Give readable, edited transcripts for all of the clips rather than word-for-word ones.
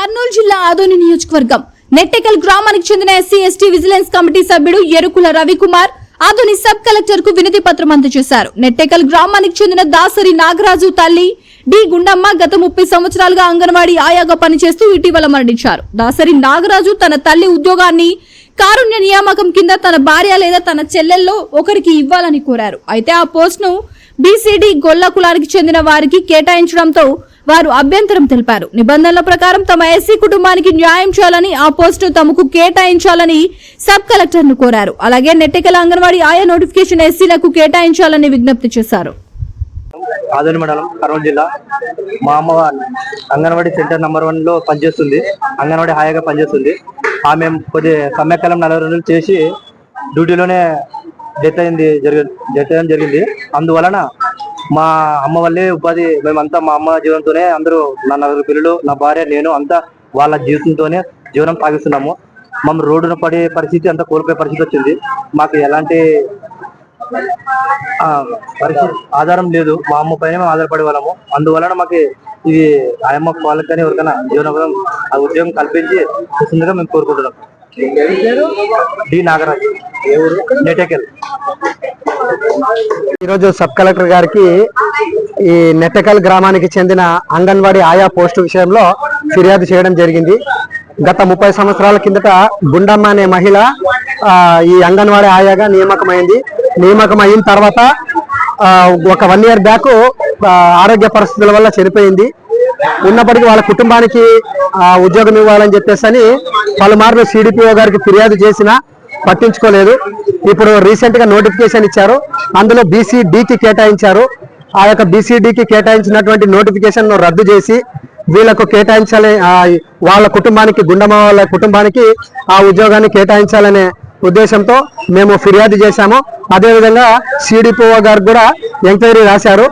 కర్నూలు జిల్లా ఆదోని నియోజకవర్గం నెట్టెకల్ గ్రామానికి చెందిన ఎస్సీ ఎస్టీ విజిలెన్స్ కమిటీ సభ్యుడు ఎరుకుల రవికుమార్ ఆదోని సబ్ కలెక్టర్ కు వినతి పత్రం అందజేశారు. నెట్టెకల్ గ్రామానికి చెందిన దాసరి నాగరాజు తల్లి డి గుండమ్మ గత 30 సంవత్సరాలుగా అంగన్వాడీ ఆయాగా పనిచేస్తూ ఇటీవల మరణించారు. దాసరి నాగరాజు తన తల్లి ఉద్యోగాన్ని కారుణ్య నియామకం కింద తన భార్య లేదా తన చెల్లెల్లో ఒకరికి ఇవ్వాలని కోరారు. అయితే ఆ పోస్ట్ ను బీసీడీ గొల్ల కులానికి చెందిన వారికి కేటాయించడంతో వారు అభ్యంతరం తెలిపారు. నిబంధనల ప్రకారం తమ ఎస్సీ కుటుంబానికి న్యాయం చేయాలని ఆ పోస్టు తమకు కేటాయించాలని సబ్ కలెక్టర్ ను కోరారు. అలాగే నెట్టెకల అంగన్వాడీ ఆయా నోటిఫికేషన్ ఎస్సీలకు కేటాయించాలని విజ్ఞప్తి చేశారు. ఆదోని మండలం కర్నూలు జిల్లా మా అమ్మ అంగన్వాడీ సెంటర్ నెంబర్ 1 లో పనిచేస్తుంది. అంగన్వాడీ హాయిగా పనిచేస్తుంది. ఆమె కొద్ది సమ్మెకాలం 40 రోజులు చేసి డ్యూటీలోనే డెత్ అయ్యడం జరిగింది. అందువలన మా అమ్మ వల్లే ఉపాధి, మేమంతా మా అమ్మ జీవనంతోనే అందరూ నా 4 పిల్లలు, నా భార్య, నేను అంతా వాళ్ళ జీవితంతోనే జీవనం సాగిస్తున్నాము. మమ్మల్ని రోడ్డున పడే పరిస్థితి, అంతా కోల్పోయే పరిస్థితి వచ్చింది. మాకు ఎలాంటి ఆధారం లేదు. మా అమ్మ పైన మేము ఆధారపడే వాళ్ళము. అందువలన మాకు ఇది ఆయమ్మ వాళ్ళకి కానీ ఎవరికైనా జీవనం ఆ ఉద్యోగం కల్పించి వస్తుందిగా మేము కోరుకుంటున్నాం. డి నాగరాజ్, నెట్టెకల్. ఈరోజు సబ్ కలెక్టర్ గారికి ఈ నెట్టెకల్ గ్రామానికి చెందిన అంగన్వాడీ ఆయా పోస్టు విషయంలో ఫిర్యాదు చేయడం జరిగింది. గత 30 సంవత్సరాల కిందట గుండమ్మ అనే మహిళ ఈ అంగన్వాడీ ఆయాగా నియామకం అయిన తర్వాత ఒక 1 year బ్యాక్ ఆరోగ్య పరిస్థితుల వల్ల చనిపోయింది. ఉన్నప్పటికీ వాళ్ళ కుటుంబానికి ఉద్యోగం ఇవ్వాలని చెప్పేసి పలుమార్లు సిడిపిఓ గారికి ఫిర్యాదు చేసినా పట్టించుకోలేదు. ఇప్పుడు రీసెంట్ గా నోటిఫికేషన్ ఇచ్చారు. అందులో బీసీడీకి కేటాయించారు. ఆ యొక్క బీసీడీకి కేటాయించినటువంటి నోటిఫికేషన్ ను రద్దు చేసి వీళ్ళకు కేటాయించాలి, వాళ్ళ కుటుంబానికి, గుండమ్మ వాళ్ళ కుటుంబానికి ఆ ఉద్యోగాన్ని కేటాయించాలనే ఉద్దేశంతో మేము ఫిర్యాదు చేశాము. అదేవిధంగా సిడిపిఓ గారు కూడా ఎంక్వైరీ రాశారు.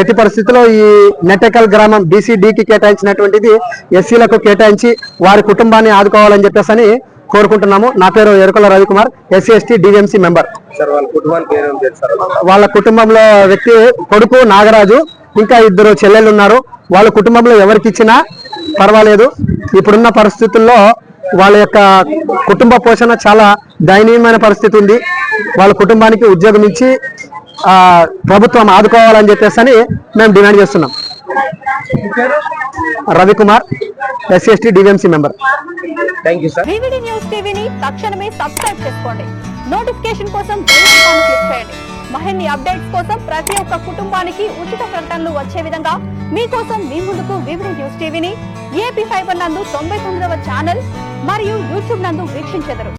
ఎట్టి పరిస్థితుల్లో ఈ నెట్టెకల్ గ్రామం బీసీడీకి కేటాయించినటువంటిది ఎస్సీలకు కేటాయించి వారి కుటుంబాన్ని ఆదుకోవాలని చెప్పేసి కోరుకుంటున్నాము. నా పేరు Yerukula Ravikumar, SC ST DVMC member. వాళ్ళ కుటుంబంలో వ్యక్తి కొడుకు నాగరాజు, ఇంకా 2 చెల్లెళ్ళు ఉన్నారు. వాళ్ళ కుటుంబంలో ఎవరికి ఇచ్చినా పర్వాలేదు. ఇప్పుడున్న పరిస్థితుల్లో వాళ్ళ యొక్క కుటుంబ పోషణ చాలా దయనీయమైన పరిస్థితి ఉంది. వాళ్ళ కుటుంబానికి ఉద్యోగం ఇచ్చి ప్రభుత్వం ఆదుకోవాలని చెప్పేసి మేము డిమాండ్ చేస్తున్నాం. Ravikumar, SC ST DVMC member. Thank you sir. VVD news టీవీని తక్షణమే సబ్స్క్రైబ్ చేసుకోండి. నోటిఫికేషన్ కోసం బెల్ ఐకాన్ క్లిక్ చేయండి. మరిన్ని అప్డేట్స్ కోసం ప్రతి ఒక్క కుటుంబానికి ఉచిత ప్రకటనలు వచ్చే విధంగా మీకోసం మీ ముందుకు వివిడి న్యూస్ టీవీని ఏపీ ఫైబర్ నందు 99వ ఛానల్ మరియు యూట్యూబ్ నందు వీక్షించెదరు.